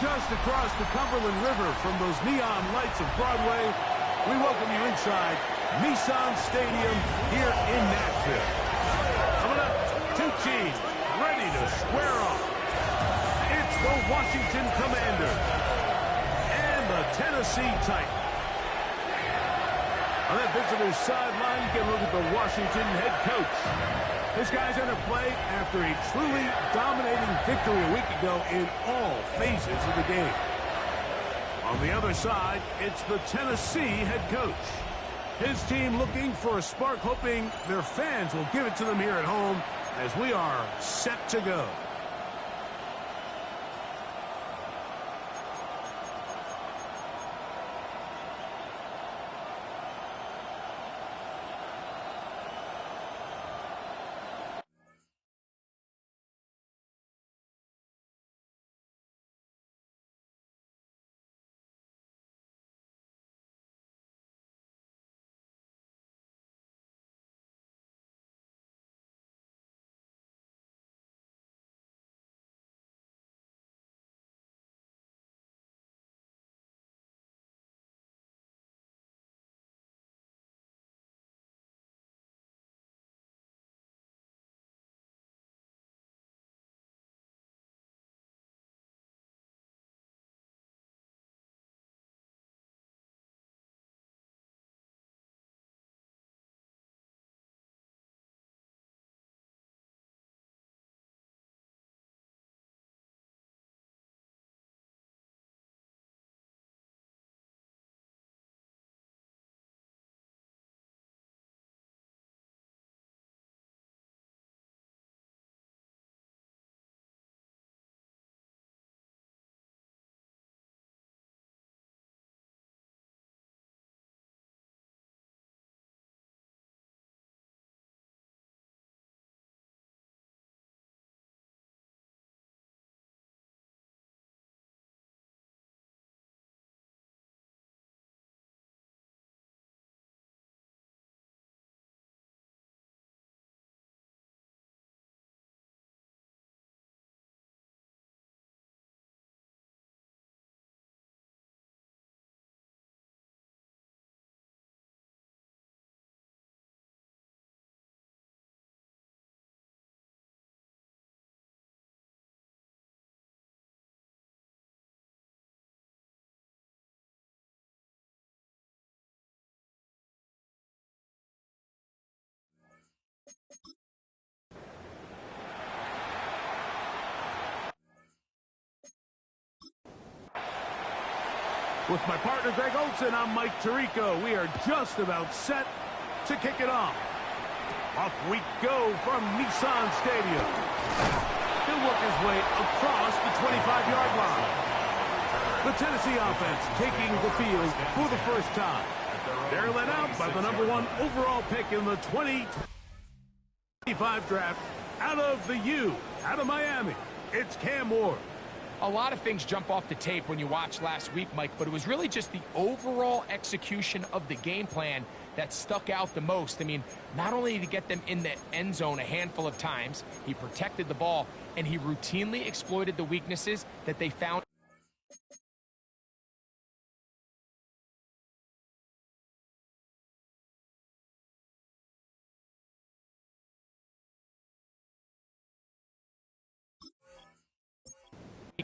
Just across the Cumberland River from those neon lights of Broadway, we welcome you inside Nissan Stadium here in Nashville. Coming up, two teams ready to square off. It's the Washington Commanders and the Tennessee Titans. On that visitor's sideline, you can look at the Washington head coach. This guy's going to play after a truly dominating victory a week ago in all phases of the game. On the other side, it's the Tennessee head coach. His team looking for a spark, hoping their fans will give it to them here at home as we are set to go. With my partner, Greg Olson, I'm Mike Tirico. We are just about set to kick it off. Off we go from Nissan Stadium. He'll work his way across the 25-yard line. The Tennessee offense taking the field for the first time. They're led out by the #1 overall pick in the 2025 draft out of the U, out of Miami. It's Cam Moore. A lot of things jump off the tape when you watch last week, Mike, but it was really just the overall execution of the game plan that stuck out the most. I mean, not only did he get them in the end zone a handful of times, he protected the ball, and he routinely exploited the weaknesses that they found.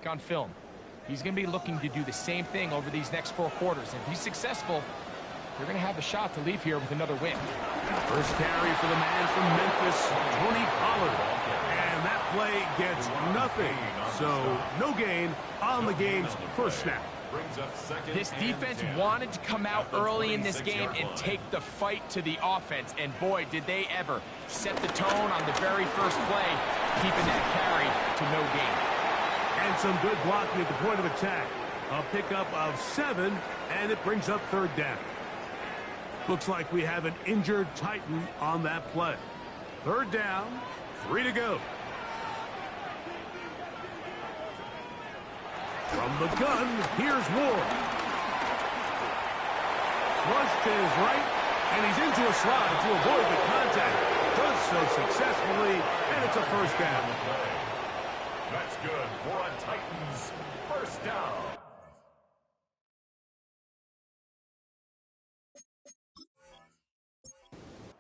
On film. He's going to be looking to do the same thing over these next 4 quarters. If he's successful, they're going to have a shot to leave here with another win. First carry for the man from Memphis, Tony Pollard. And that play gets nothing. So no gain on the game's first snap. This defense wanted to come out early in this game and take the fight to the offense. And boy, did they ever set the tone on the very first play, keeping that carry to no gain. And some good blocking at the point of attack. A pickup of 7, and it brings up 3rd down. Looks like we have an injured Titan on that play. 3rd down, 3 to go. From the gun, here's Ward. Flush to his right, and he's into a slide to avoid the contact. Does so successfully, and it's a 1st down. That's good for a Titans 1st down.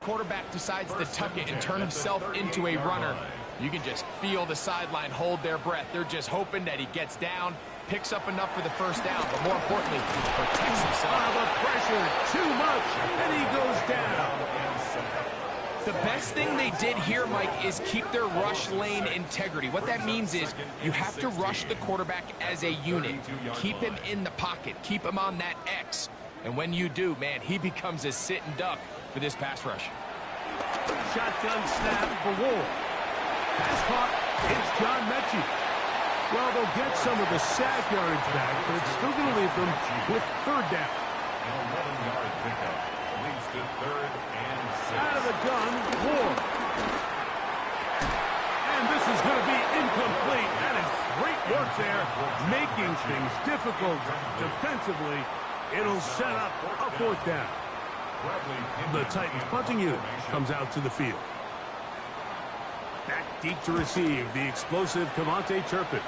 Quarterback decides to tuck it and turn himself into a runner. You can just feel the sideline hold their breath. They're just hoping that he gets down, picks up enough for the 1st down, but more importantly, protects himself. The pressure, too much, and he goes down. The best thing they did here, Mike, is keep their rush lane integrity. What that means is you have to rush the quarterback as a unit. Keep him in the pocket. Keep him on that X. And when you do, man, he becomes a sitting duck for this pass rush. Shotgun snap for Ward. Pass caught. It's John Mechie. Well, they'll get some of the sack yardage back, but it's still going to leave them with 3rd down. An 11-yard pickup leads to 3rd and 6. Out of the gun, Ward. And this is going to be incomplete. That is great work there, making things difficult defensively. It'll set up a 4th down. The Titans punting unit comes out to the field. Back deep to receive, the explosive Cavante Turpin.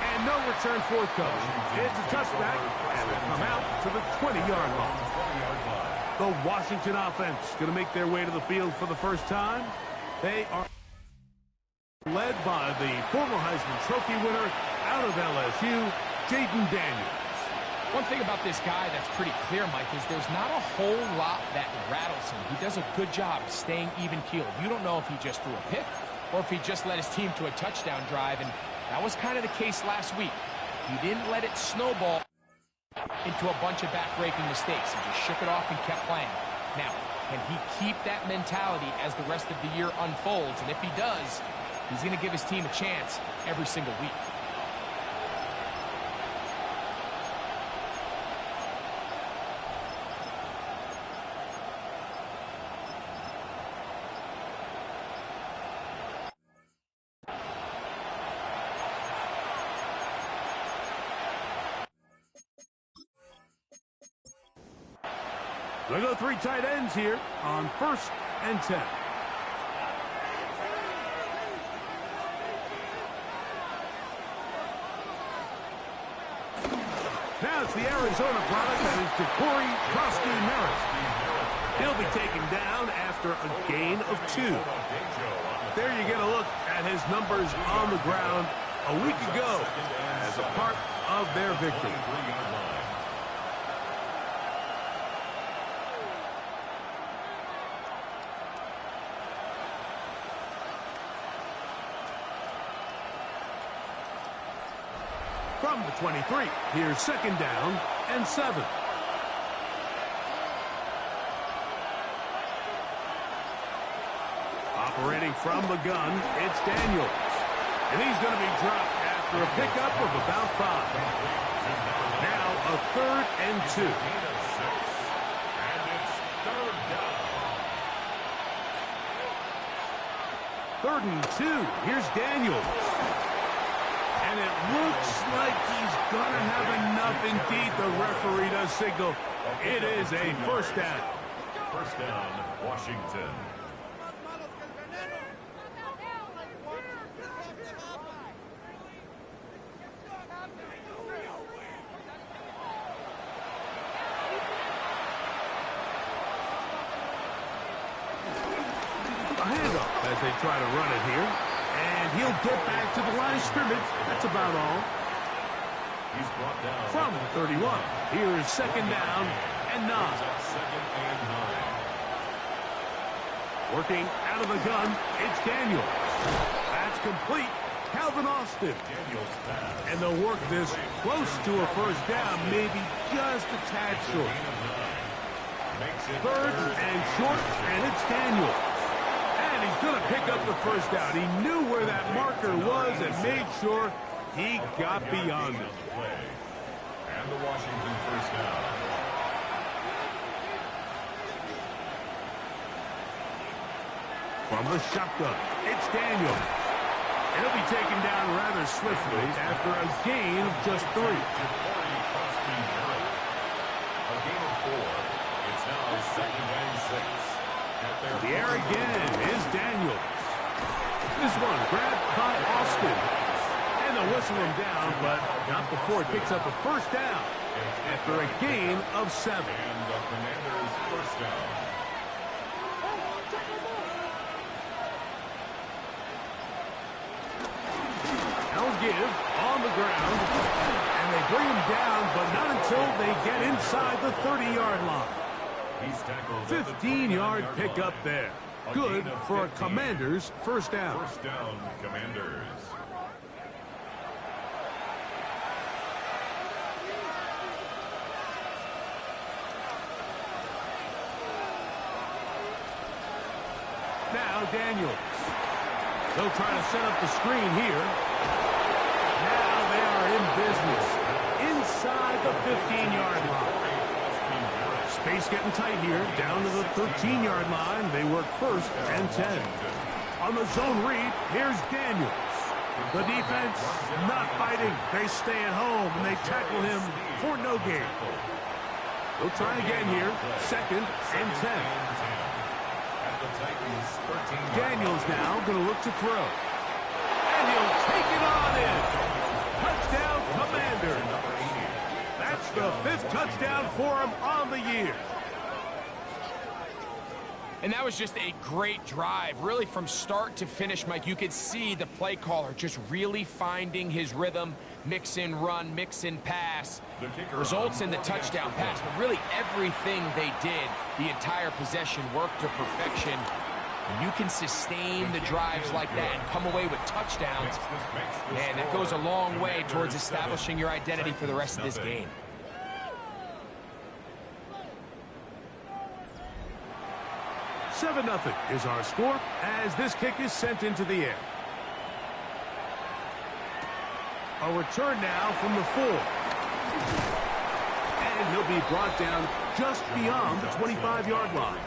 And no return forthcoming. It's a touchback, and will come out to the 20-yard line. The Washington offense going to make their way to the field for the first time. They are led by the former Heisman Trophy winner out of LSU, Jaden Daniels. One thing about this guy that's pretty clear, Mike, is there's not a whole lot that rattles him. He does a good job staying even-keeled. You don't know if he just threw a pick or if he just led his team to a touchdown drive, and that was kind of the case last week. He didn't let it snowball into a bunch of back-breaking mistakes. He just shook it off and kept playing. Now, can he keep that mentality as the rest of the year unfolds? And if he does, he's going to give his team a chance every single week. They go 3 tight ends here on 1st and 10. Now it's the Arizona product that is Corey Krosky-Merritt. He'll be taken down after a gain of 2. There you get a look at his numbers on the ground a week ago as a part of their victory. From the 23, here's 2nd down and 7. Operating from the gun, it's Daniels. And he's going to be dropped after after a pickup of about 5. Now a 3rd and 2. And it's 3rd down. 3rd and 2. Here's Daniels. And it looks like he's going to have enough. Indeed, the referee does signal. It is a 1st down. 1st down, Washington. A handoff as they try to run it here. And he'll get back to the line of scrimmage. That's about all. He's brought down From the 31. Here is 2nd down and 9. 2nd and 9. Working out of the gun, it's Daniels. That's complete. Calvin Austin. Daniels pass. And they'll work this close to a 1st down, maybe just a tad short. Makes it 3rd and short, and it's Daniels. And he's going to pick up the 1st down. He knew where that marker was and made sure he got beyond it. And the Washington 1st down. From the shotgun, it's Daniels. And he'll be taken down rather swiftly after a gain of just 3. A gain of 4. It's now 2nd and 6. The air again is Daniels. This one grabbed by Austin. And they'll whistle him down, but not before it picks up a 1st down after a gain of 7. And the Commanders' 1st down. They'll give on the ground. And they bring him down, but not until they get inside the 30-yard line. He's tackled 15-yard pickup there. Good for a Commanders' 1st down. 1st down, Commanders. Now Daniels. They'll try to set up the screen here. Now they are in business. Inside the 15-yard line. Space getting tight here. Down to the 13-yard line. They work 1st and 10. On the zone read, here's Daniels. The defense not fighting. They stay at home and they tackle him for no gain. They'll try again here. 2nd and 10. Daniels now going to look to throw. And he'll take it on in. Touchdown, Commander. That's the 5th touchdown for him on the year. And that was just a great drive, really from start to finish, Mike. You could see the play caller just really finding his rhythm, mix in run, mix in pass. Results in the touchdown pass, but really everything they did, the entire possession worked to perfection. And you can sustain the drives like that and come away with touchdowns. Man, that goes a long way towards establishing your identity for the rest of this game. 7-0 is our score as this kick is sent into the air. A return now from the 4. And he'll be brought down just beyond the 25-yard line.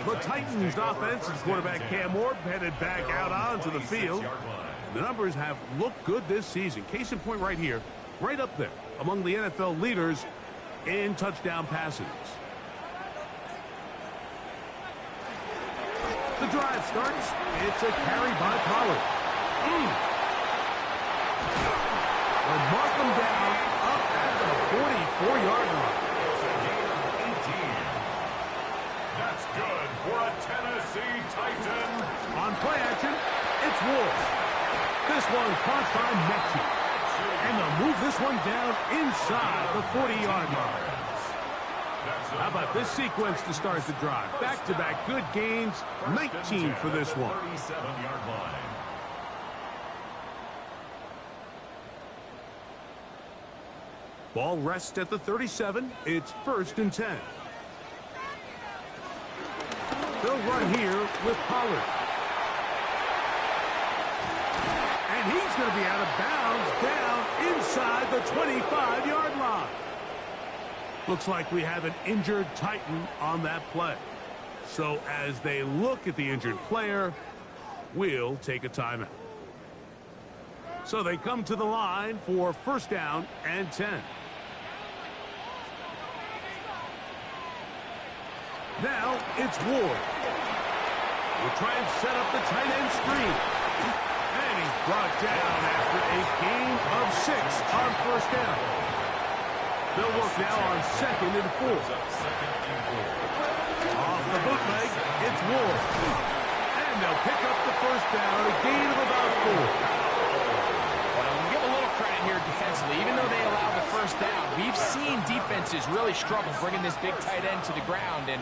The Titans offense and quarterback Cam Ward headed back out onto the field. The numbers have looked good this season. Case in point right here, right up there among the NFL leaders in touchdown passes. The drive starts. It's a carry by Pollard. They'll mark him down up at the 44-yard line. It's a gain of 18. That's good for a Tennessee Titan. On play action, it's Ward. This one caught by Mechie. And they'll move this one down inside the 40-yard line. How about this sequence to start the drive? Back-to-back good gains, 19 for this one. 37-yard line. Ball rests at the 37. It's 1st and 10. They'll run here with Pollard. And And he's going to be out of bounds down inside the 25-yard line. Looks like we have an injured Titan on that play. So as they look at the injured player, we'll take a timeout. So they come to the line for first down and 10. Now it's Ward. We'll try and set up the tight end screen. And he's brought down after a gain of 6 on first down. They'll work now on 2nd and 4. Off the bootleg, it's Ward. And they'll pick up the first down, a gain of about 4. Give a little credit here defensively. Even though they allowed the first down, we've seen defenses really struggle bringing this big tight end to the ground, and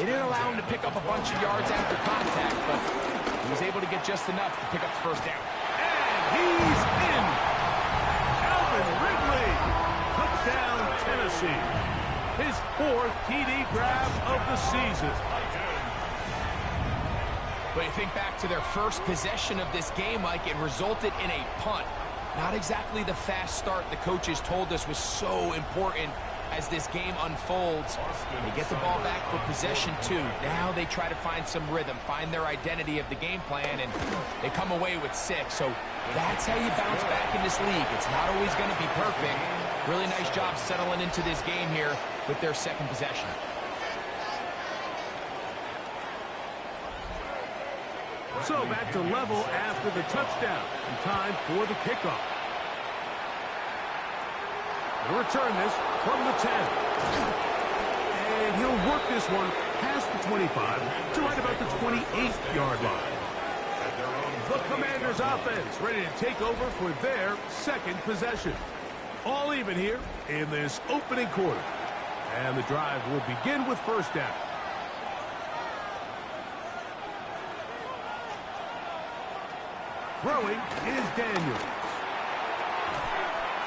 they didn't allow him to pick up a bunch of yards after contact, but he was able to get just enough to pick up the first down. And he's in. Alvin Ridley. Touchdown, Tennessee. His 4th TD grab of the season. But you think back to their first possession of this game, Mike, it resulted in a punt. Not exactly the fast start the coaches told us was so important as this game unfolds. They get the ball back for possession 2. Now they try to find some rhythm, find their identity of the game plan, and they come away with 6. So that's how you bounce back in this league. It's not always going to be perfect. Really nice job settling into this game here with their 2nd possession. So back to level after the touchdown. In time for the kickoff. He'll return this from the 10. And he'll work this one past the 25 to right about the 28-yard line. The Commanders' offense ready to take over for their 2nd possession. All even here in this opening quarter. And the drive will begin with first down. Throwing is Daniels.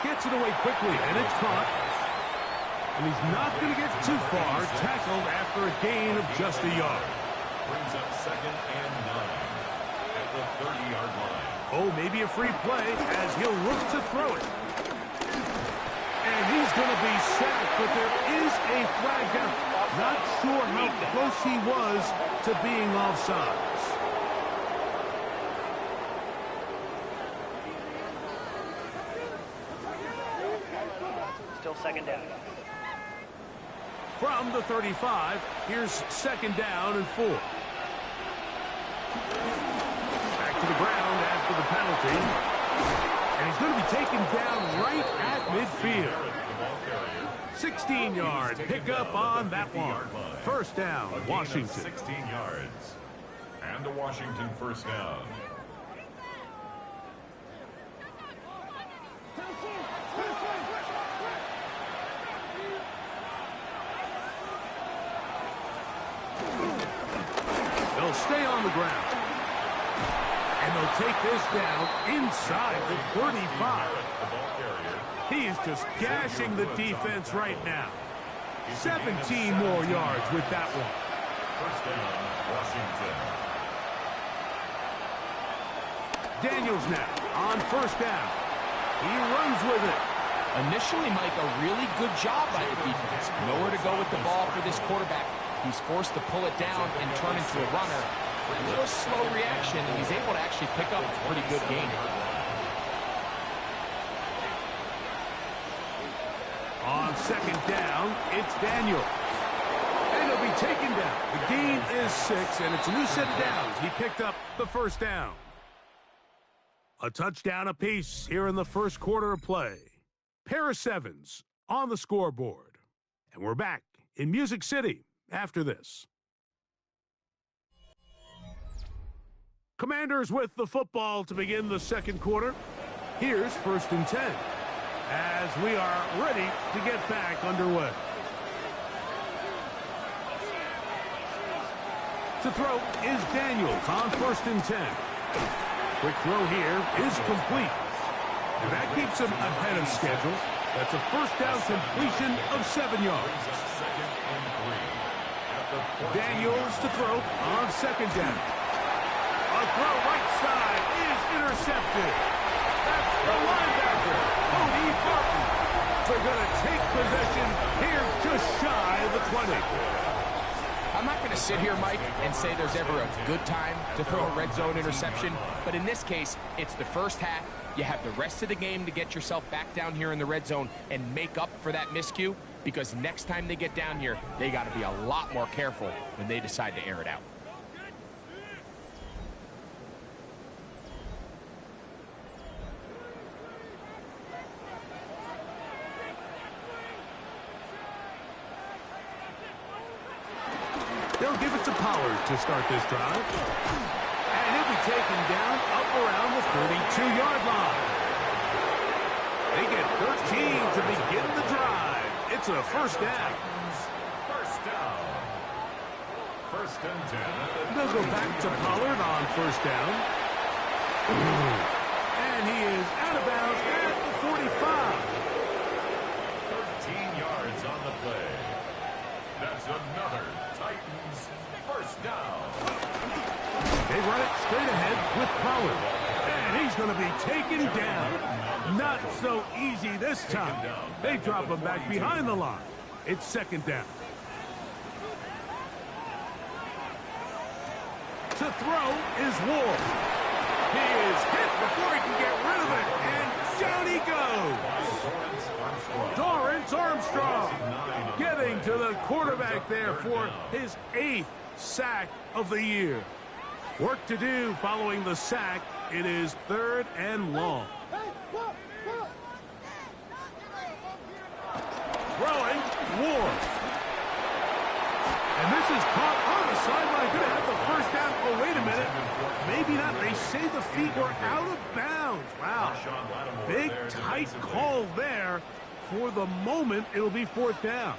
Gets it away quickly, and it's caught. And he's not going to get too far. Tackled after a gain of just a yard. Brings up 2nd and 9 at the 30-yard line. Oh, maybe a free play as he'll look to throw it. And he's going to be sacked, but there is a flag down. Not sure how close he was to being offsides. Still 2nd down. From the 35, here's 2nd down and 4. Back to the ground after the penalty. And he's going to be taken down right at midfield. 16-yard pickup on that one. First down, Washington. 16 yards. And a Washington first down. They'll stay on the ground. And they'll take this down inside the 35. He is just gashing the defense right now. 17 more yards with that one. First down, Washington. Daniels now on first down. He runs with it. Initially, Mike, a really good job by the defense. Nowhere to go with the ball for this quarterback. He's forced to pull it down and turn into a runner. A little slow reaction, and he's able to actually pick up a pretty good game. On 2nd down, it's Daniel. And he'll be taken down. The gain is 6, and it's a new set of downs. He picked up the first down. A touchdown apiece here in the first quarter of play. Pair of 7s on the scoreboard. And we're back in Music City after this. Commanders with the football to begin the 2nd quarter. Here's 1st and 10 as we are ready to get back underway. To throw is Daniels on 1st and 10. Quick throw here is complete. And that keeps him ahead of schedule. That's a first down completion of 7 yards. Daniels to throw on 2nd down. A throw right side is intercepted. That's the linebacker, Cody Barton. They're going to take possession here just shy of the 20. I'm not going to sit here, Mike, and say there's ever a good time to throw a red zone interception, but in this case, it's the first half. You have the rest of the game to get yourself back down here in the red zone and make up for that miscue, because next time they get down here, they got to be a lot more careful when they decide to air it out. They'll give it to Pollard to start this drive. And he'll be taken down up around the 32-yard line. They get 13 to begin the drive. It's a first down. First down. First and 10. They'll go back to Pollard on first down. And he is out of bounds at the 45. 13 yards on the play. That's another Titans first down. They run it straight ahead with Pollard. And he's going to be taken down. Not so easy this time. They drop him back behind the line. It's second down. To throw is Ward. He is hit before he can get rid of it. And down he goes. Dorrance Armstrong getting to the quarterback there for his 8th sack of the year. Work to do following the sack. It is third and long. Throwing, Ward. And this is caught on the sideline. Going to have the first down. Oh, wait a minute. Maybe not. They say the feet were out of bounds. Wow. Big, tight call there. For the moment, it'll be fourth down.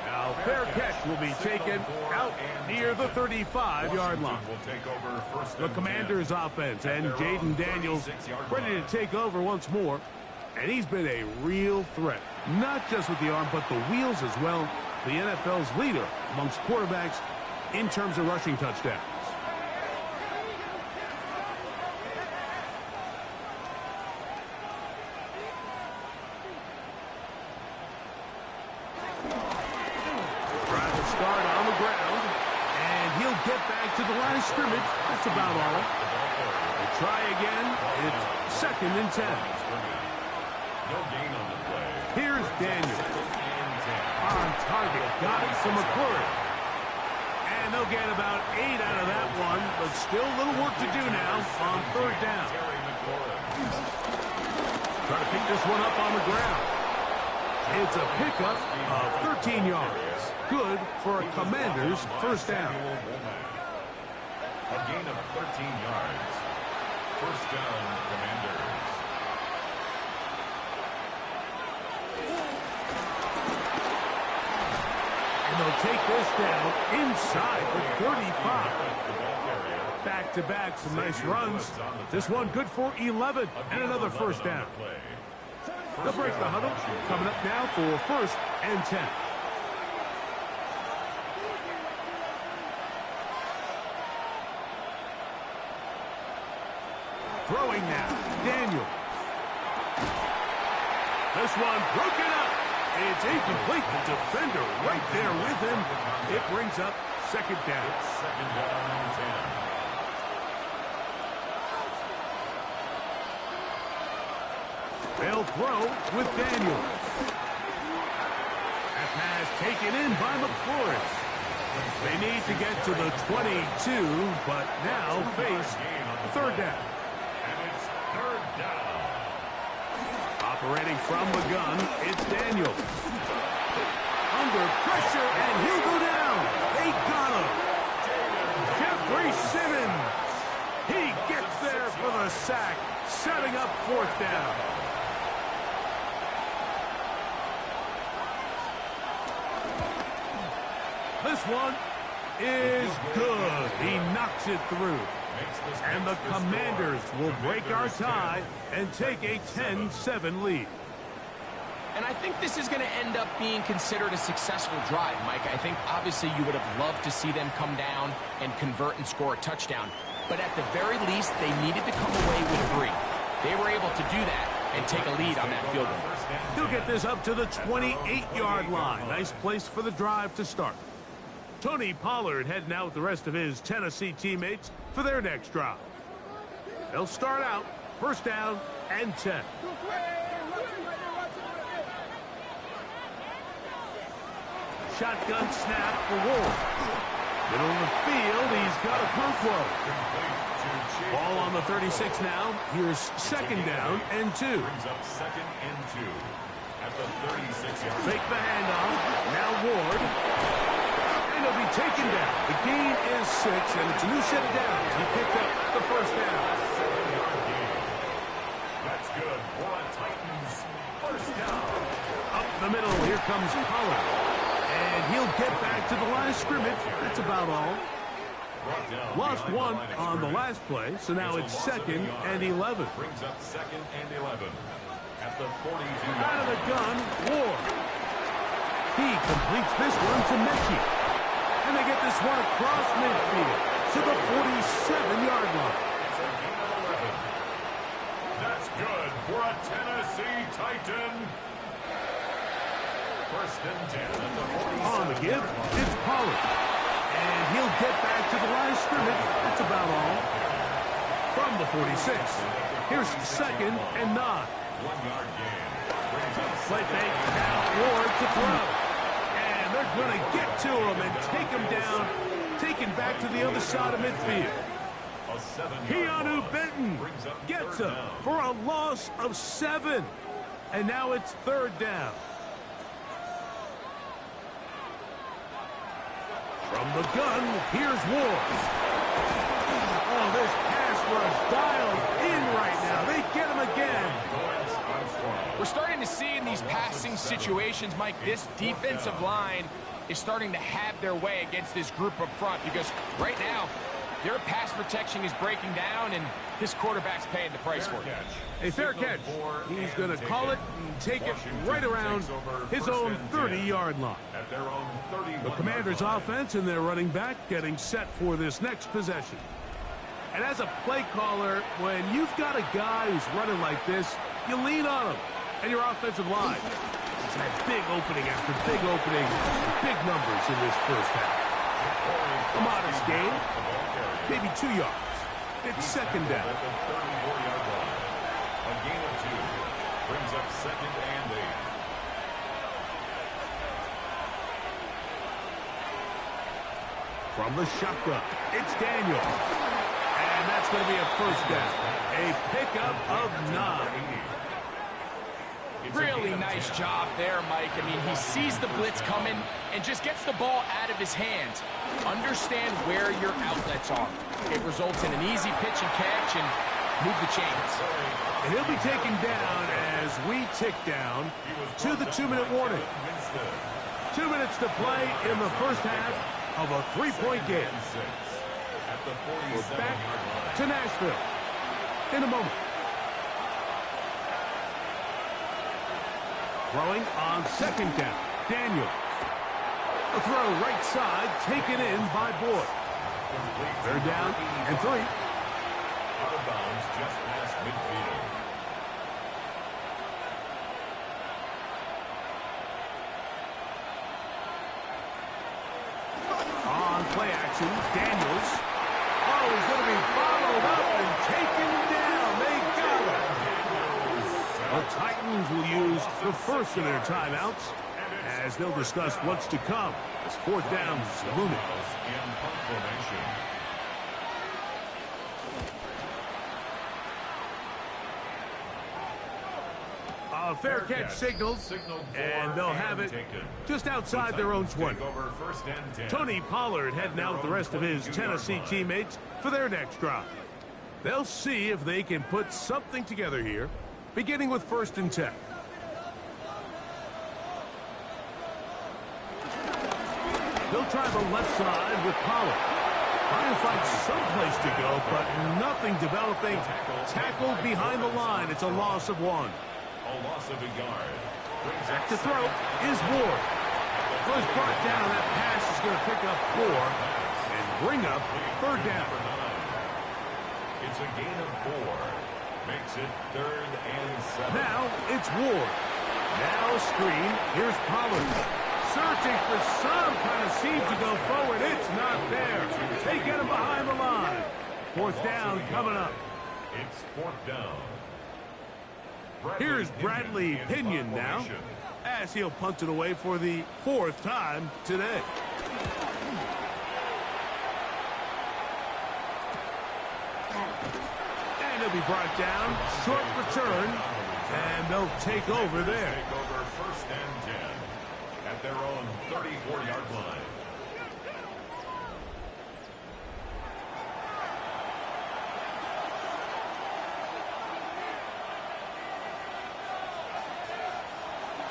Now, fair catch will be taken out near the 35-yard line. The Commanders' offense and Jaden Daniels ready to take over once more. And he's been a real threat, not just with the arm, but the wheels as well. The NFL's leader amongst quarterbacks in terms of rushing touchdowns. To the line of scrimmage. That's about all. They try again. It's second and 10. No gain on the play. Here's Daniel. On target. Got it to McClure. And they'll get about 8 out of that one, but still a little work to do now on third down. Try to pick this one up on the ground. It's a pickup of 13 yards. Good for a Commander's first down. A gain of 13 yards. First down, Commanders. And they'll take this down inside the 35. Back-to-back, some nice runs. This one good for 11 and another first down. They'll break the huddle. Coming up now for first and 10. Throwing now, Daniel. This one broken up. It's incomplete. The defender right there with him. It brings up second down. Second down and 10. They'll throw with Daniel. That pass taken in by McClure. They need to get to the 22, but now face third down. Operating from the gun, it's Daniel. Under pressure, and he'll go down. They got him. Jeffrey Simmons. He gets there for the sack, setting up fourth down. This one is good. He knocks it through. And the Commanders will break our tie and take a 10-7 lead. And I think this is going to end up being considered a successful drive, Mike. I think obviously you would have loved to see them come down and convert and score a touchdown. But at the very least, they needed to come away with 3. They were able to do that and take a lead on that field goal. He'll get this up to the 28-yard line. Nice place for the drive to start. Tony Pollard heading out with the rest of his Tennessee teammates for their next drive. They'll start out first down and 10. Shotgun snap for Ward. Middle of the field, he's got a pump low. Ball on the 36 now. Here's second down and 2. Brings up second and 2 at the 36-yard. Fake the handoff. Now Ward. And he'll be taken down. The gain is 6, and it's a new set of downs. He picked up the first down. 7-yard gain. That's good for a Titans first down. Up the middle, here comes Pollard. And he'll get back to the line of scrimmage. That's about all. Lost 1 on the last play, so now it's second and 11. Brings up second and 11 at the 42. Out of the gun, Ward. He completes this one to Mechie. And they get this one across midfield to the 47-yard line. It's a gain of 11. That's good for a Tennessee Titan. First and 10 at the 47. On the give, it's Pollard. And he'll get back to the line of scrimmage. That's about all. From the 46, here's second and 9. 1-yard gain. Play fake, now Ward to throw. And they're going to get to him and take him down, taken back to the other side of midfield. Keanu Benton gets him for a loss of 7. And now it's third down. From the gun, here's Ward. Oh, this pass was dialed in right now. They get him again. We're starting to see in these passing situations, Mike, this defensive line is starting to have their way against this group up front because right now, their pass protection is breaking down, and this quarterback's paying the price for it. A fair catch. He's going to call it and take it right around his own 30-yard line. The Commanders' offense and their running back getting set for this next possession. And as a play caller, when you've got a guy who's running like this, you lean on him. And your offensive line has had big opening after big opening, big numbers in this first half. A modest gain, maybe 2 yards. It's second down. At the 34-yard line. A gain of 2 brings up second and 8. From the shotgun, it's Daniel. And that's going to be a first down. A pickup of 9. Really nice job there, Mike. I mean, he sees the blitz coming and just gets the ball out of his hands. Understand where your outlets are. It results in an easy pitch and catch and move the chains. And he'll be taken down as we tick down to the 2-minute warning. 2 minutes to play in the first half of a 3-point game. We're back to Nashville in a moment. Throwing on second down, Daniel. A throw right side, taken in by Boyd. Third down and 3. Out of bounds just past midfield. On play action, Daniels. Oh, he's going to be followed up and taken down. They got him. The Titans will use the first of their timeouts as they'll discuss what's to come. As fourth down looming. In punt formation. A fair catch signaled, and they'll have it just outside their own 20. Tony Pollard heading out with the rest of his Tennessee teammates for their next drive. They'll see if they can put something together here, beginning with first and 10. They'll try the left side with Pollard. Trying to find someplace to go, but nothing developing. Tackled behind the line. It's a loss of 1. A loss of a yard. Back to throw is Ward. Was brought down. That pass is going to pick up 4 and bring up third down. It's a gain of 4. Makes it 3rd and 7. Now it's Ward. Now screen. Here's Pollard. Searching for some kind of seam to go forward. It's not there. They get him behind the line. 4th down coming up. It's 4th down. Here's Bradley Pinion now, as he'll punt it away for the 4th time today. And he'll be brought down. Short return. And they'll take over there. Take over 1st and 10 at their own 34-yard line.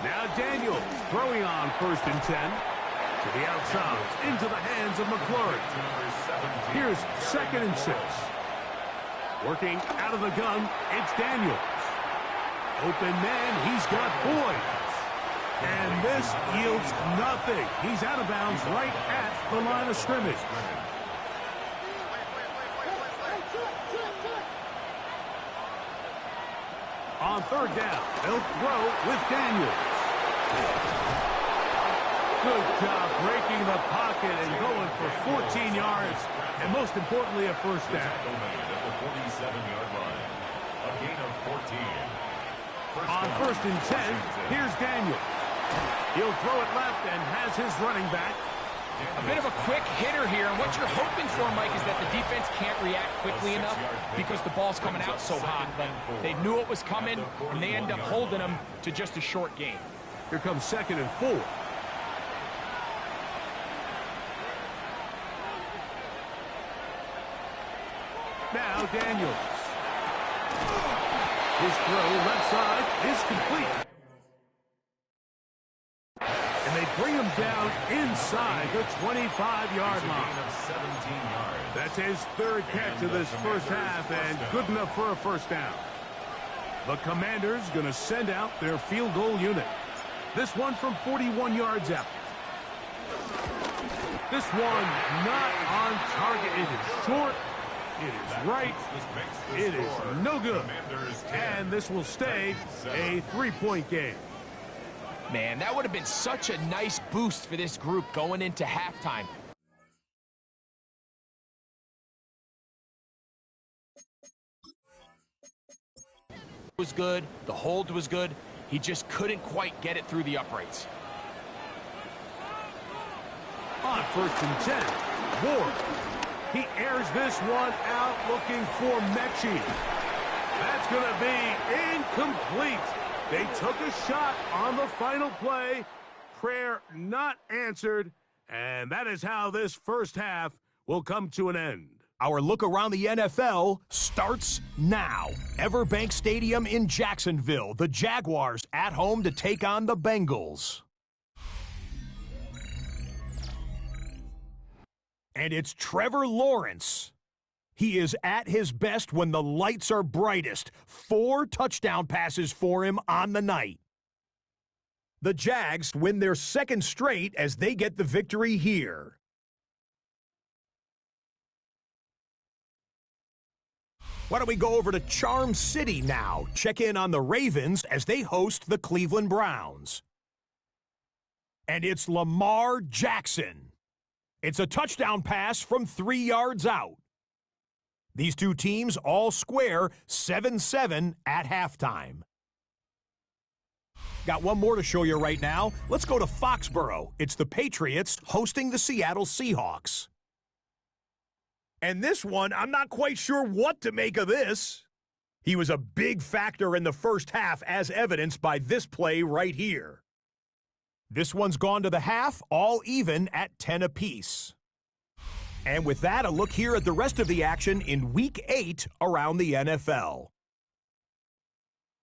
Now Daniels throwing on 1st and 10. To the outside, into the hands of McLaurin. Here's 2nd and 6. Working out of the gun, it's Daniels. Open man, he's got Boyd. And this yields nothing. He's out of bounds right at the line of scrimmage. On 3rd down, they'll throw with Daniels. Good job breaking the pocket and going for 14 yards, and most importantly, a 1st down. At the 47-yard line. A gain of 14. On 1st and 10, here's Daniels. He'll throw it left and has his running back. A bit of a quick hitter here, and what you're hoping for, Mike, is that the defense can't react quickly enough because the ball's coming out so hot. But they knew it was coming, and they end up holding them to just a short gain. Here comes 2nd and 4. Now Daniels. His throw left side is complete. And they bring him down inside the 25-yard line. That's his 3rd catch of this 1st half and good enough for a 1st down. The Commanders going to send out their field goal unit. This one from 41 yards out. This one not on target. It is short. It is right. It is no good. And this will stay a 3-point game. Man, that would have been such a nice boost for this group going into halftime. Was good. The hold was good. He just couldn't quite get it through the uprights. On 1st and 10, Ward. He airs this one out looking for Mechie. That's going to be incomplete. They took a shot on the final play. Prayer not answered. And that is how this 1st half will come to an end. Our look around the NFL starts now. Everbank Stadium in Jacksonville. The Jaguars at home to take on the Bengals. And it's Trevor Lawrence. He is at his best when the lights are brightest. 4 touchdown passes for him on the night. The Jags win their 2nd straight as they get the victory here. Why don't we go over to Charm City now? Check in on the Ravens as they host the Cleveland Browns. And it's Lamar Jackson. It's a touchdown pass from 3 yards out. These two teams all square 7-7 at halftime. Got one more to show you right now. Let's go to Foxborough. It's the Patriots hosting the Seattle Seahawks. And this one, I'm not quite sure what to make of this. He was a big factor in the 1st half, as evidenced by this play right here. This one's gone to the half, all even at 10 apiece. And with that, a look here at the rest of the action in Week 8 around the NFL.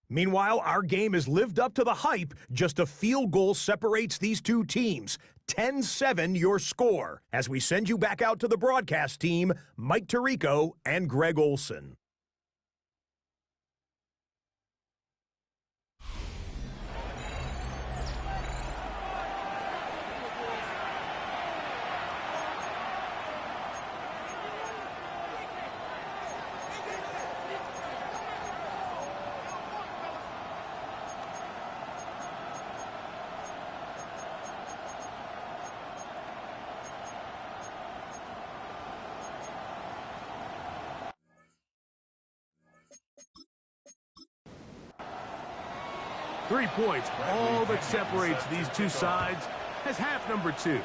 Meanwhile, our game has lived up to the hype. Just a field goal separates these two teams. 10-7 your score. As we send you back out to the broadcast team, Mike Tirico and Greg Olson. 3 points, all that separates these two sides, as half number 2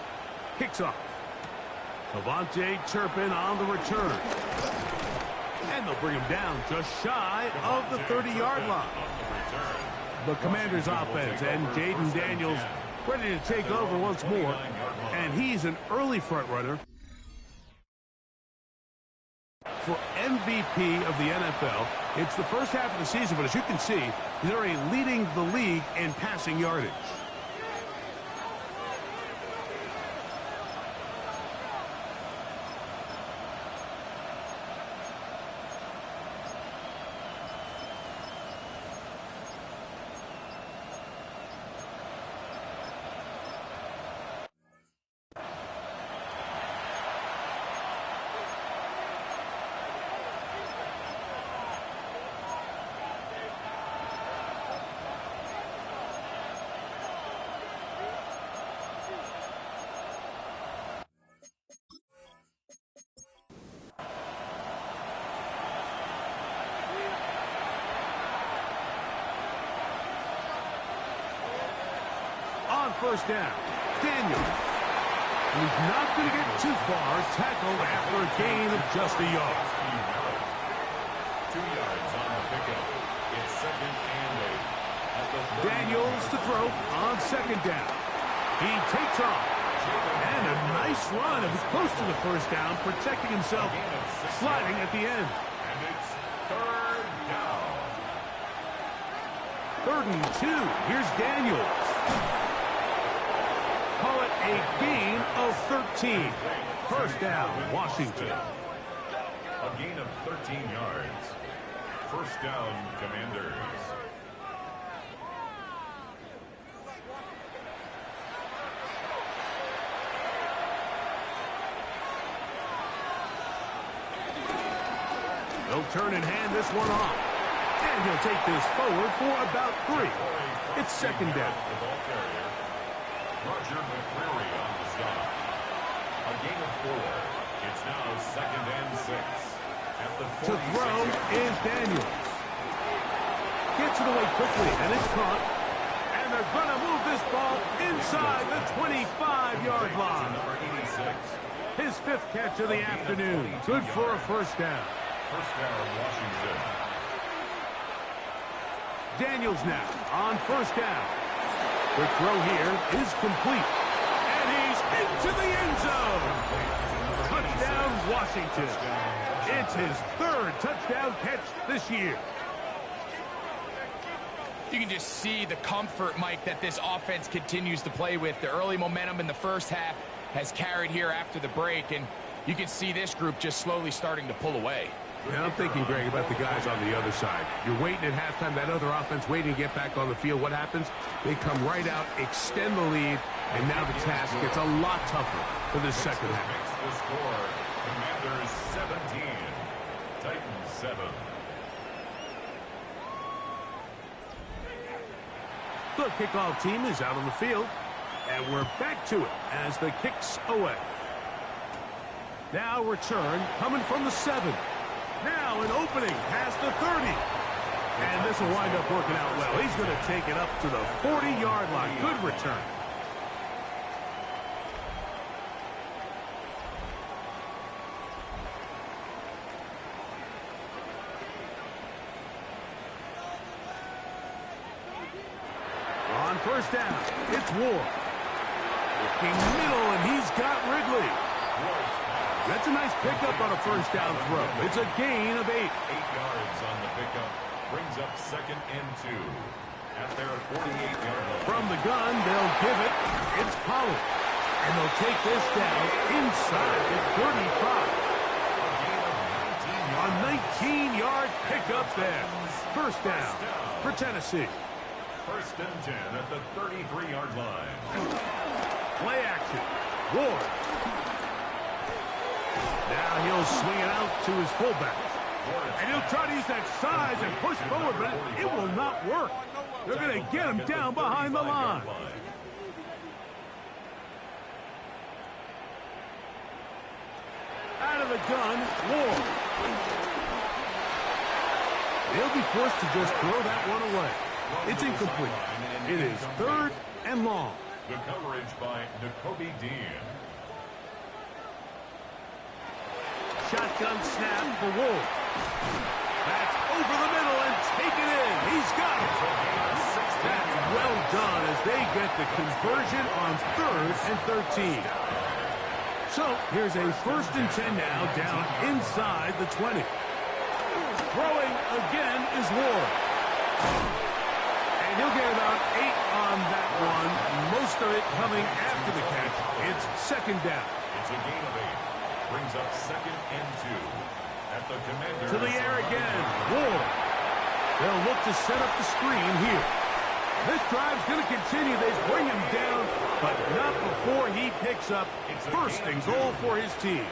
kicks off. Avante Turpin on the return. And they'll bring him down just shy of the 30-yard line. The Commanders' offense and Jaden Daniels ready to take over once more. And he's an early front runner for MVP of the NFL. It's the first half of the season, but as you can see, he's already leading the league in passing yardage. On first down, Daniels. He's not going to get too far, tackled after a gain of just a yard. 2 yards on the pickup. It's 2nd and 8. Daniels to throw on 2nd down. He takes off. And a nice run. It was close to the first down, protecting himself, sliding at the end. And it's 3rd down. 3rd and 2. Here's Daniels. Call it a gain of 13. First down, Washington. A gain of 13 yards. First down, Commanders. They'll turn and hand this one off. And he'll take this forward for about 3. It's 2nd down. Roger McCreary on the stop. A gain of 4. It's now 2nd and 6. At the To throw is Daniels. Gets it away quickly, and it's caught. And they're going to move this ball inside the 25-yard line. Number 86. His 5th catch of the afternoon. Good for a first down. First down, Washington. Daniels now on first down. The throw here is complete. And he's into the end zone. Touchdown, Washington. It's his 3rd touchdown catch this year. You can just see the comfort, Mike, that this offense continues to play with. The early momentum in the first half has carried here after the break, and you can see this group just slowly starting to pull away. Yeah, I'm thinking, Greg, about the guys on the other side. You're waiting at halftime, that other offense waiting to get back on the field. What happens? They come right out, extend the lead, and now the task gets a lot tougher for this second half. Makes the score. Commanders 17. Titans 7. The kickoff team is out on the field, and we're back to it as the kick's away. Now return coming from the 7. Now an opening past the 30. And this will wind up working out well. He's going to take it up to the 40-yard line. Good return. On first down, it's Ward. Looking middle, and he's got Wrigley. That's a nice pickup on a first down throw. It's a gain of 8. 8 yards on the pickup. Brings up 2nd and 2. At their 48-yard line. From the gun, they'll give it. It's Pollard. And they'll take this down inside the 35. A 19-yard pickup there. First down for Tennessee. 1st and 10 at the 33-yard line. Play action. Ward. Now he'll swing it out to his fullback. And he'll try to use that size and push forward, but it will not work. They're going to get him down behind the line. Out of the gun, Ward. They'll be forced to just throw that one away. It's incomplete. It is 3rd and long. The coverage by Nakobe Dean. Shotgun snap for Wolf. That's over the middle and taken in. He's got it. That's well done as they get the conversion on 3rd and 13. So here's a 1st and 10 now down inside the 20. Throwing again is Ward. And he'll get about 8 on that one. Most of it coming after the catch. It's 2nd down. It's a gain of 8. Brings up 2nd and 2. At the Commander. To the air again. Ward. They'll look to set up the screen here. This drive's going to continue. They bring him down, but not before he picks up 1st and goal for his team.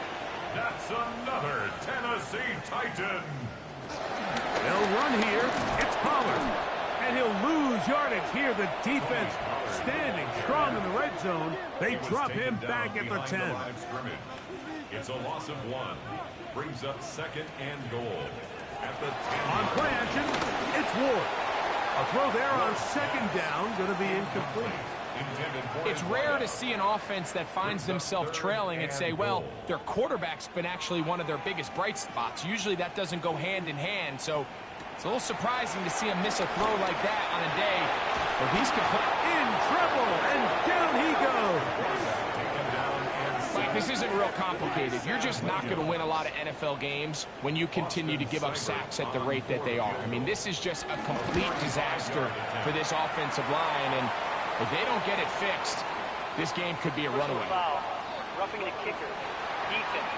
That's another Tennessee Titan. They'll run here. It's Pollard. And he'll lose yardage here. The defense standing strong in the red zone. They drop him back at the 10. It's a loss of 1. Brings up 2nd and goal. At the 10. On play action, it's Ward. A throw there on 2nd down, going to be incomplete. It's rare to see an offense that finds themselves trailing and say, well, their quarterback's been actually one of their biggest bright spots. Usually that doesn't go hand in hand, so it's a little surprising to see him miss a throw like that on a day where he's in trouble, and down he goes. Mike, this isn't real complicated. You're just not going to win a lot of NFL games when you continue to give up sacks at the rate that they are. I mean, this is just a complete disaster for this offensive line, and if they don't get it fixed, this game could be a runaway. Foul. Roughing the kicker. Defense.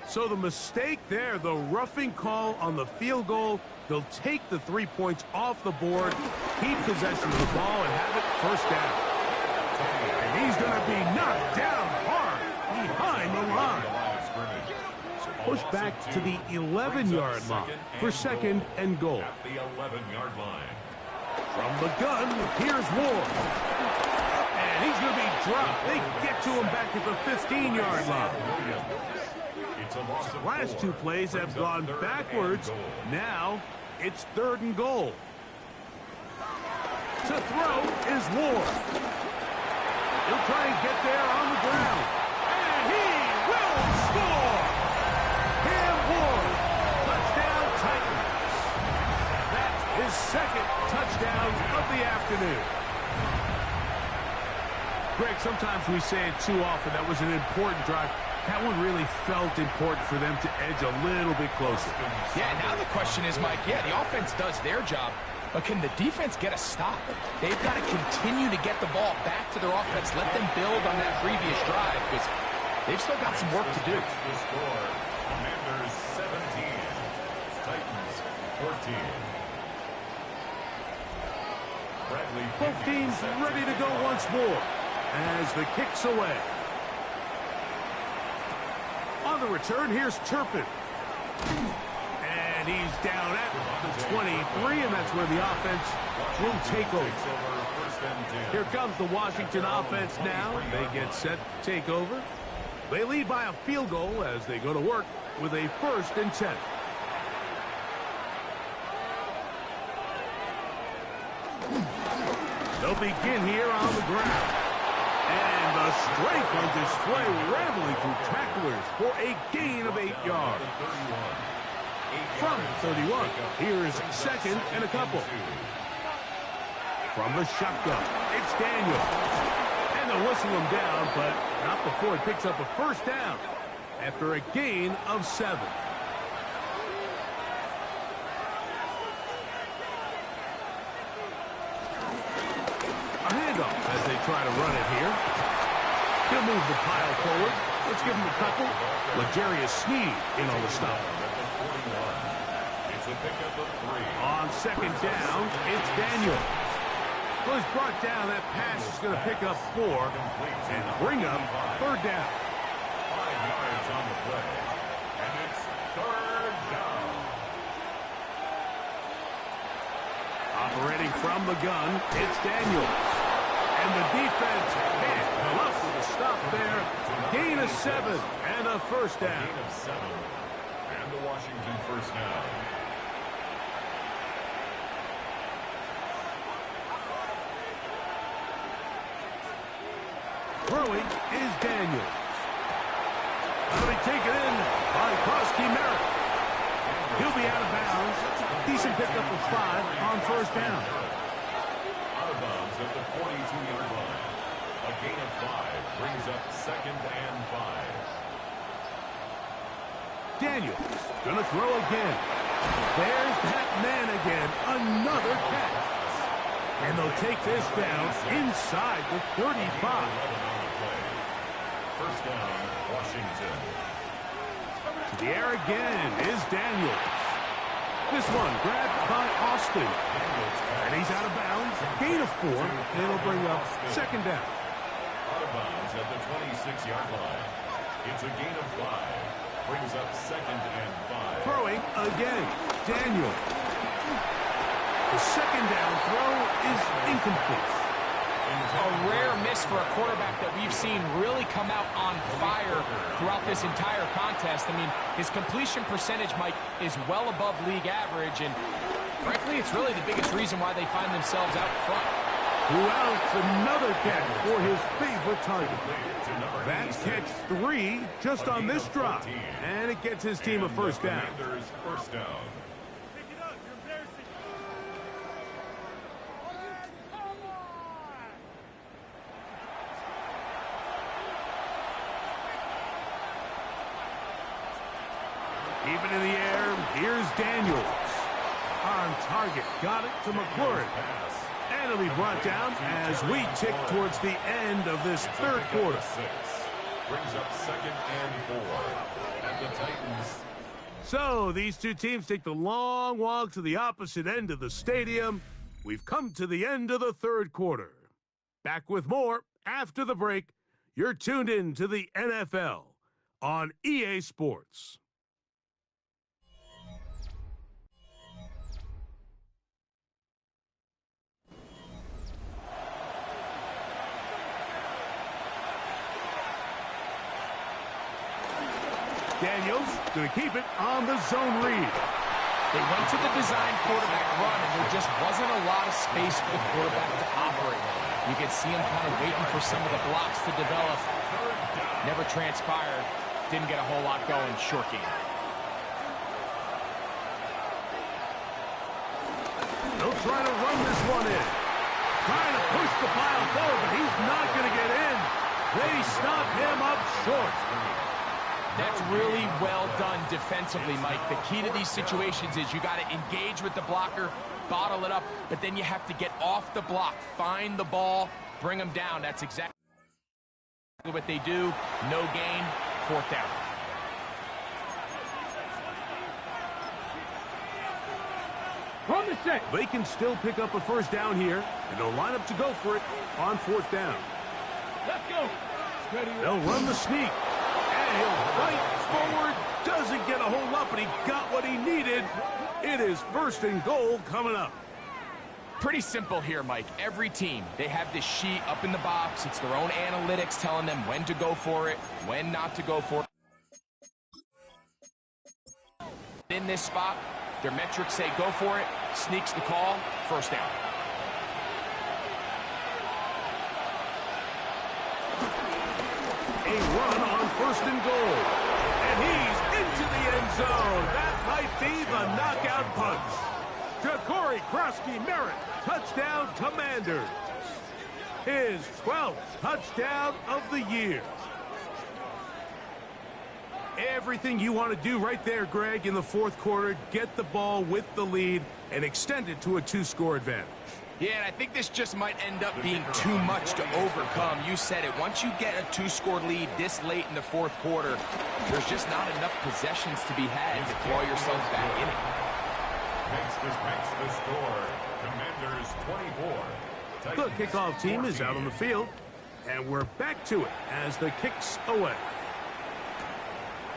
So the mistake there, the roughing call on the field goal. They'll take the 3 points off the board, keep possession of the ball, and have it 1st down. And he's going to be knocked down hard behind the line. Push back to the 11-yard line for 2nd and goal. At the 11-yard line. From the gun, here's Ward. And he's going to be dropped. They get to him back at the 15-yard line. Last 2 plays have gone backwards. Now it's 3rd and goal. To throw is Ward. He'll try and get there on the ground. And he will score! Cam Ward, touchdown Titans. That's his 2nd touchdown of the afternoon. Greg, sometimes we say it too often. That was an important drive. That one really felt important for them to edge a little bit closer. Yeah, now the question is, Mike, yeah, the offense does their job, but can the defense get a stop? They've got to continue to get the ball back to their offense. Let them build on that previous drive, because they've still got some work to do. The score, Commanders 17, Titans 14. Both teams ready to go once more as the kick's away. On the return, here's Turpin. And he's down at the 23, and that's where the offense will take over. Here comes the Washington offense now. They get set to take over. They lead by a field goal as they go to work with a 1st and 10. They'll begin here on the ground. And the strength on display, rambling through tacklers for a gain of 8 yards. From 31, here's 2nd and a couple. From the shotgun, it's Daniel. And they'll whistle him down, but not before he picks up a 1st down after a gain of 7. A handoff as they try to run it here. He'll move the pile forward. Let's give him a couple. L'Jarius Sneed in on the stop. On 2nd down, it's Daniel. Well, he's brought down. That pass is going to pick up 4 and bring up 3rd down. 5 yards on the play. And it's 3rd down. Operating from the gun, it's Daniel. And the defense can't come up with a stop there. Gain of 7 and a 1st down. Gain of 7. And And the Washington first down. Throwing is Daniels. That'll be taken in by Krosky-Merritt. He'll be out of bounds. Decent pickup of 5 on first down. Out of bounds at the 42-yard line. A gain of 5 brings up 2nd and 5. Daniels gonna throw again. There's that man again. Another catch. And they'll take this down inside the 35. First down, Washington. To the air again is Daniels. This one grabbed by Austin. And he's out of bounds. Gain of 4. And it'll bring up 2nd down. Out of bounds at the 26-yard line. It's a gain of 5. Brings up 2nd and 5. Throwing again. Daniels. The 2nd down throw is incomplete. A rare miss for a quarterback that we've seen really come out on fire throughout this entire contest. I mean, his completion percentage, Mike, is well above league average, and frankly, it's really the biggest reason why they find themselves out front. Throughout another catch for his favorite target. That's catch 3 just on this drive, and it gets his team a first down. First down. Even in the air, here's Daniels. On target, got it to McLaurin. And it'll be brought down as we tick towards the end of this third quarter. 6 brings up 2nd and 4. And the Titans. So these two teams take the long walk to the opposite end of the stadium. We've come to the end of the third quarter. Back with more after the break. You're tuned in to the NFL on EA Sports. Daniels going to keep it on the zone read. They went to the design quarterback run, and there just wasn't a lot of space for the quarterback to operate. You could see him kind of waiting for some of the blocks to develop. Never transpired. Didn't get a whole lot going. Short game. They'll try to run this one in. Trying to push the pile forward, but he's not going to get in. They stop him up short. That's really well done defensively, Mike. The key to these situations is you got to engage with the blocker, bottle it up, but then you have to get off the block, find the ball, bring them down. That's exactly what they do. No gain, 4th down. From the set. They can still pick up a first down here, and they'll line up to go for it on 4th down. Let's go. They'll run the sneak. And he'll fight forward. Doesn't get a whole lot, but he got what he needed. It is 1st and goal coming up. Pretty simple here, Mike. Every team, they have this sheet up in the box. It's their own analytics telling them when to go for it, when not to go for it. In this spot, their metrics say go for it, sneaks the call, 1st down. A run on 1st and goal. And he's into the end zone. That might be the knockout punch. Ja'Cory Krosky-Merritt, touchdown Commanders. His 12th touchdown of the year. Everything you want to do right there, Greg, in the 4th quarter. Get the ball with the lead and extend it to a 2-score advantage. Yeah, and I think this just might end up being too much to overcome. You said it. Once you get a 2-score lead this late in the 4th quarter, there's just not enough possessions to be had to claw yourself back in it. Makes the score. Commanders 24. The kickoff team is out on the field, and we're back to it as the kick's away.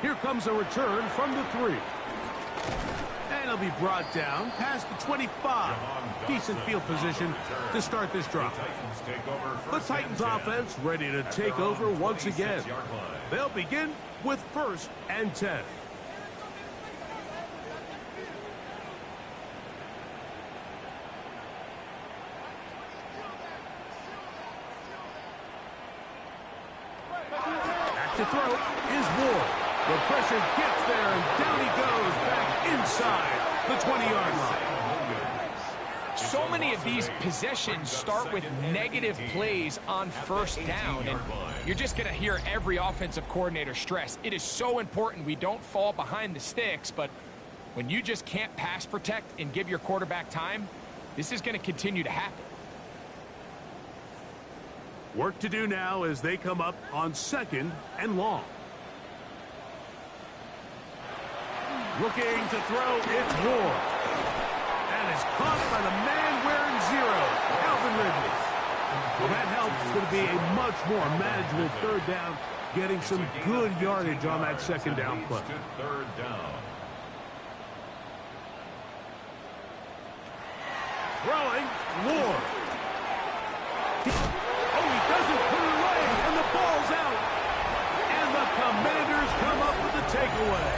Here comes a return from the 3. And it'll be brought down past the 25. Decent field position to start this drive. The Titans offense ready to take over once again. They'll begin with 1st and 10. to throw is Ward. The pressure gets there, and down he goes back inside the 20-yard line. So many of these possessions start with negative plays on first down, and you're just going to hear every offensive coordinator stress. It is so important we don't fall behind the sticks, but when you just can't pass protect and give your quarterback time, this is going to continue to happen. Work to do now as they come up on 2nd and long. Looking to throw, it's Ward. And is caught by the man wearing 0, Calvin Ridley. Well, that helps. It's going to be a much more manageable 3rd down, getting some good yardage on that 2nd down play. 3rd down. Throwing, Ward. Oh, he doesn't put it away, and the ball's out. And the Commanders come up with the takeaway.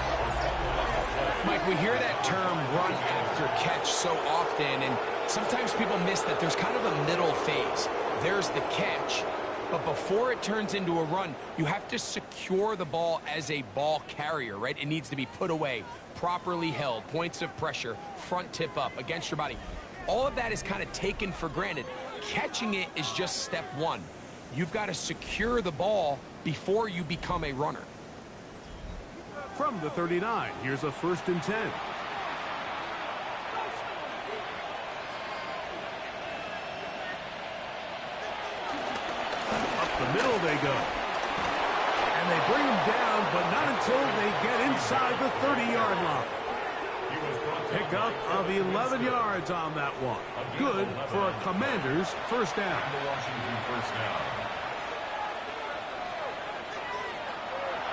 Mike, we hear that term run after catch so often, and sometimes people miss that there's kind of a middle phase. There's the catch, but before it turns into a run, you have to secure the ball as a ball carrier, right? It needs to be put away, properly held, points of pressure, front tip up against your body. All of that is kind of taken for granted. Catching it is just step one. You've got to secure the ball before you become a runner. From the 39, here's a 1st and 10. Up the middle they go. And they bring him down, but not until they get inside the 30-yard line. Pickup of 11 yards on that one. Good for a Commanders 1st down. The Washington 1st down.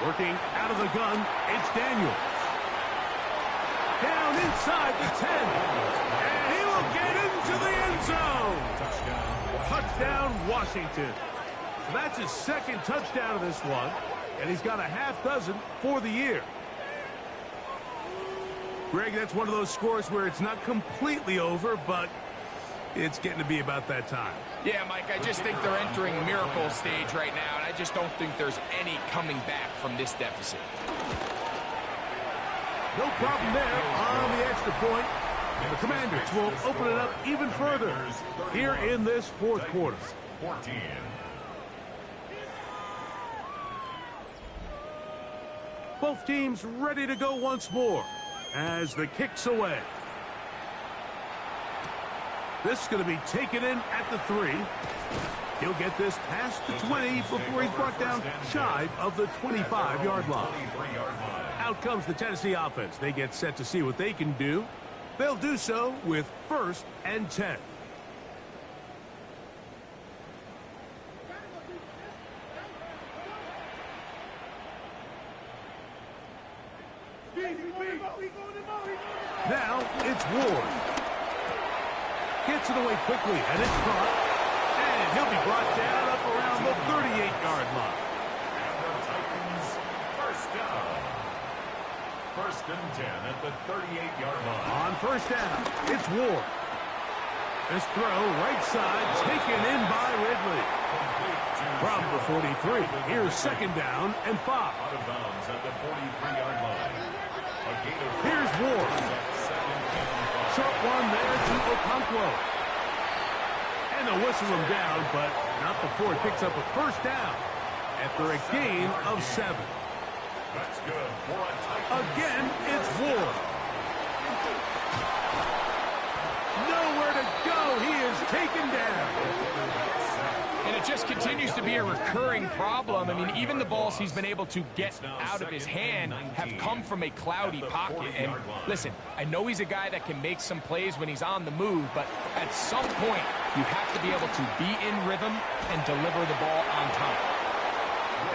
Working out of the gun, it's Daniels. Down inside the 10. And he will get into the end zone. Touchdown, Washington. So that's his 2nd touchdown of this one. And he's got a half dozen for the year. Greg, that's one of those scores where it's not completely over, but it's getting to be about that time. Yeah, Mike, I just think they're entering miracle stage right now, and I just don't think there's any coming back from this deficit. No problem there on the extra point. The Commanders will open it up even further here in this 4th quarter. 14. Both teams ready to go once more as the kick's away. This is going to be taken in at the 3. He'll get this past the 20 before he's brought down shy of the 25-yard line. Out comes the Tennessee offense. They get set to see what they can do. They'll do so with 1st and 10. Now it's Ward. Gets it away quickly, and it's caught. And he'll be brought down up around the 38-yard line. And the Titans 1st down. 1st and 10 at the 38-yard line. On 1st down, it's Ward. This throw, right side, taken in by Ridley. From the 43, here's 2nd down and 5. Out of bounds at the 43-yard line. A gain of 4. Here's Ward. Short one there to Okonkwo. And they'll whistle him down, but not before he picks up a 1st down after a gain of 7. That's good for a Titan. Again, it's Ward. Nowhere to go. He is taken down. And it just continues to be a recurring problem. I mean, even the balls he's been able to get out of his hand have come from a cloudy pocket. And listen, I know he's a guy that can make some plays when he's on the move, but at some point, you have to be able to be in rhythm and deliver the ball on time.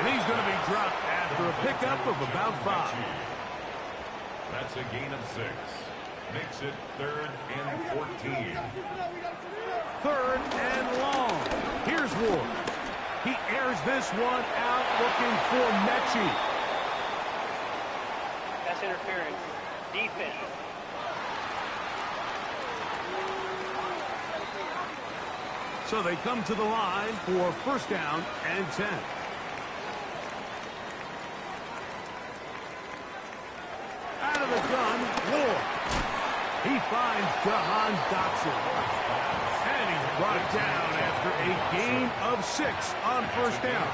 And he's going to be dropped after a pickup of about 5. That's a gain of 6. Makes it 3rd and 14. 3rd and long. Here's Ward. He airs this one out looking for Mechie. That's interference. Defense. So they come to the line for 1st down and 10. finds Jahan Dotson. And he's brought down after a gain of 6 on first down.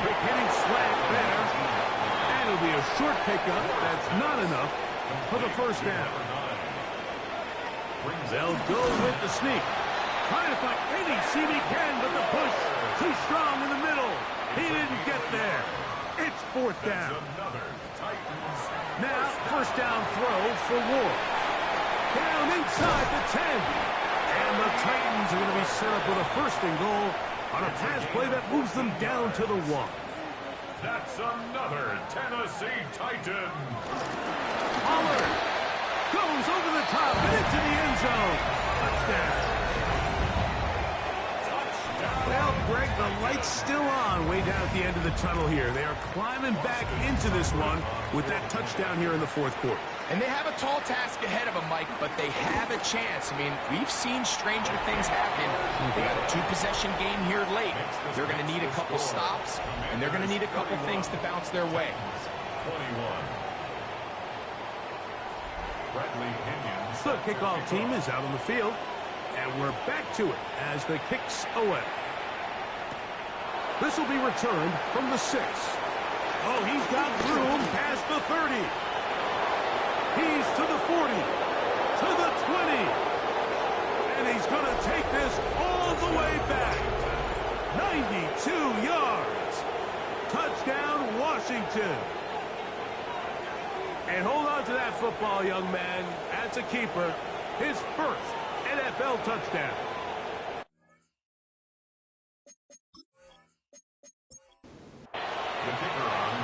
Quick hitting slant there. And it'll be a short pickup. That's not enough for the first down. They'll go with the sneak. Trying to find any seam he can, but the push too strong in the middle. He didn't get there. It's fourth down. Now, first down throw for Ward. Down inside the 10. And the Titans are going to be set up with a first and goal on a pass play that moves them down to the 1. That's another Tennessee Titan. Pollard goes over the top and into the end zone. Touchdown. Well, Greg, the light's still on way down at the end of the tunnel here. They are climbing back into this one with that touchdown here in the fourth quarter. And they have a tall task ahead of them, Mike, but they have a chance. I mean, we've seen stranger things happen. They got a 2-possession game here late. They're going to need a couple stops, and they're going to need a couple things to bounce their way. 21. The kickoff team is out on the field, and we're back to it as the kicks away. This will be returned from the 6. Oh, he's got room past the 30. He's to the 40, to the 20. And he's going to take this all the way back. 92 yards. Touchdown, Washington. And hold on to that football, young man. That's a keeper. His first NFL touchdown.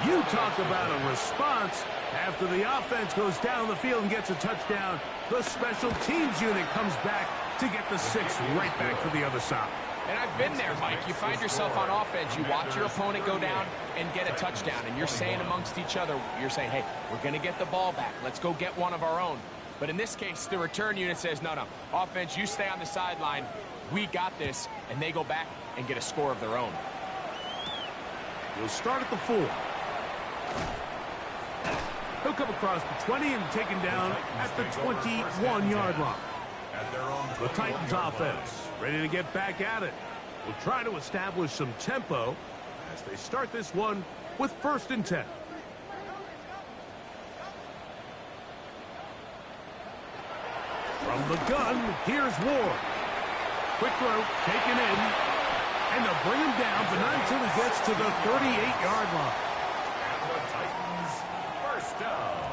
You talk about a response. After the offense goes down the field and gets a touchdown, the special teams unit comes back to get the 6 right back for the other side. And I've been there, Mike. You find yourself on offense, you watch your opponent go down and get a touchdown, and you're saying amongst each other, you're saying, hey, we're going to get the ball back. Let's go get one of our own. But in this case, the return unit says, no, offense, you stay on the sideline. We got this, and they go back and get a score of their own. We'll start at the 4. He'll come across the 20 and taken down at the 21-yard line. The Titans offense ready to get back at it. Will try to establish some tempo as they start this one with first and 10. From the gun, here's Ward. Quick throw, taken in, and they'll bring him down, but not until he gets to the 38-yard line. And the Titans first down.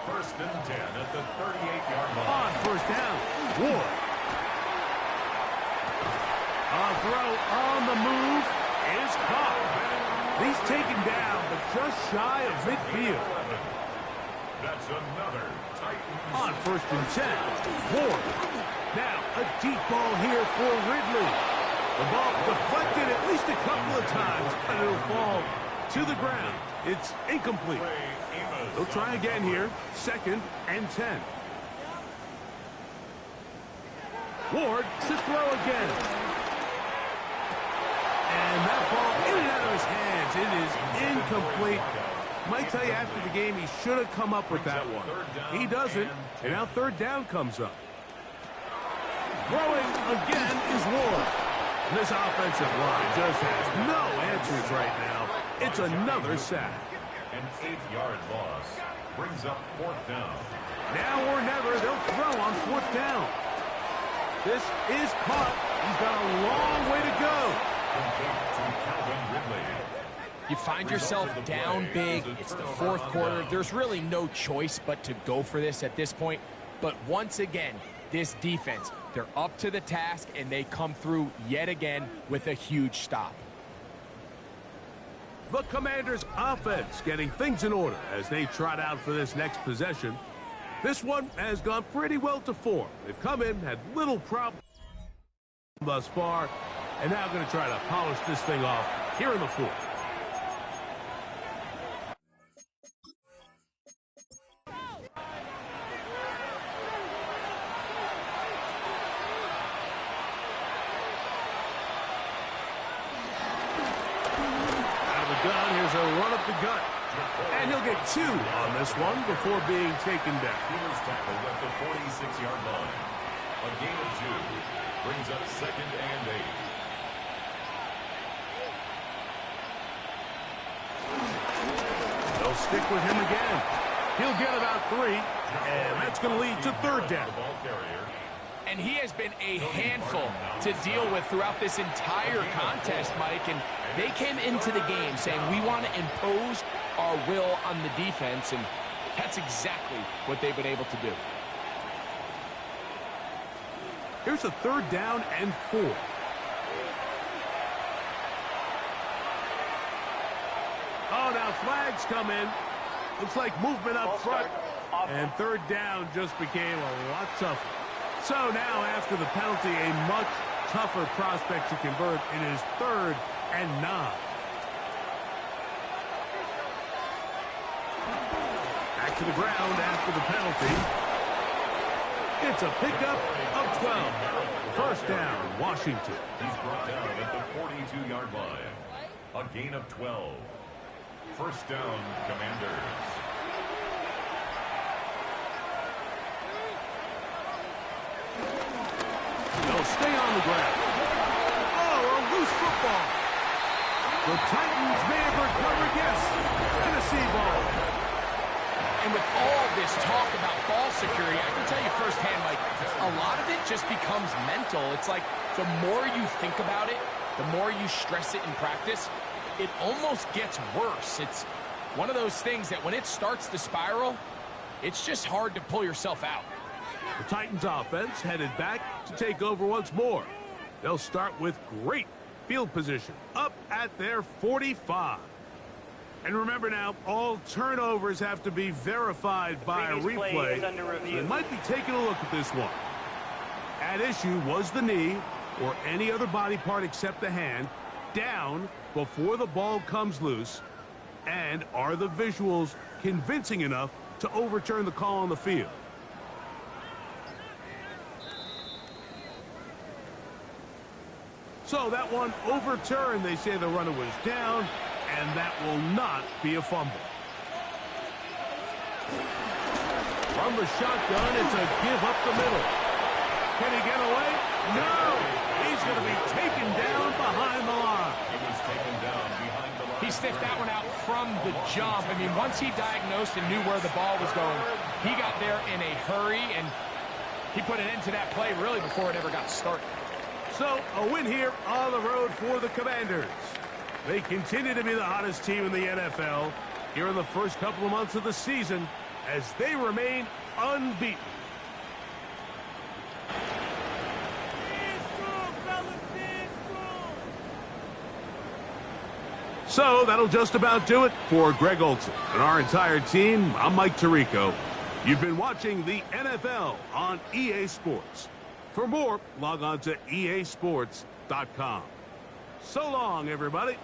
First and 10 at the 38-yard line. On first down, Ward. A throw on the move is caught. He's taken down, but just shy of midfield. That's another Titans. On first and 10, Ward. Now a deep ball here for Ridley. The ball deflected at least a couple of times, but it'll fall to the ground. It's incomplete. They'll try again here. Second and 10. Ward to throw again. And that ball in and out of his hands. It is incomplete. Might tell you after the game he should have come up with that one. He doesn't, and now third down comes up. Throwing again is Ward. This offensive line just has no answers right now. It's another sack. An 8-yard loss brings up fourth down. Now or never, they'll throw on fourth down. This is caught. He's got a long way to go. To Calvin Ridley. You find yourself down big. It's the fourth quarter. There's really no choice but to go for this at this point. But once again, this defense, they're up to the task, and they come through yet again with a huge stop. The Commanders' offense getting things in order as they trot out for this next possession. This one has gone pretty well to form. They've come in, had little problem thus far, and now going to try to polish this thing off here in the fourth. Out of the gun, here's a run up the gut. And he'll get 2 on this one before being taken down. He was tackled at the 46-yard line. A gain of 2 brings up 2nd and 8. They'll stick with him again. He'll get about 3, and that's going to lead to 3rd down. The ball carrier. And he has been a handful to deal with throughout this entire contest, Mike. And they came into the game saying, we want to impose our will on the defense, and that's exactly what they've been able to do. Here's a 3rd down and 4. Oh, now flags come in. Looks like movement up front. And 3rd down just became a lot tougher. So now, after the penalty, a much tougher prospect to convert. It is 3rd and 9. Back to the ground after the penalty. It's a pickup of 12. 1st down, Washington. He's brought down at the 42-yard line. A gain of 12. 1st down, Commanders. They'll stay on the ground. Oh, a loose football. The Titans may have recovered, yes. Tennessee ball. And with all this talk about ball security, I can tell you firsthand, Mike, a lot of it just becomes mental. It's like the more you think about it, the more you stress it in practice, it almost gets worse. It's one of those things that when it starts to spiral, it's just hard to pull yourself out. The Titans offense headed back to take over once more. They'll start with great field position up at their 45. And remember now, all turnovers have to be verified by a replay. They might be taking a look at this one. At issue was the knee or any other body part except the hand down before the ball comes loose. And are the visuals convincing enough to overturn the call on the field? So that one overturned. They say the runner was down, and that will not be a fumble. From the shotgun, it's a give up the middle. Can he get away? No! He's going to be taken down behind the line. He was taken down behind the line. He sniffed that one out from the jump. I mean, once he diagnosed and knew where the ball was going, he got there in a hurry, and he put an end to that play really before it ever got started. So, a win here on the road for the Commanders. They continue to be the hottest team in the NFL here in the first couple of months of the season as they remain unbeaten. So, that'll just about do it for Greg Olson and our entire team. I'm Mike Tirico. You've been watching the NFL on EA Sports. For more, log on to easports.com. So long, everybody.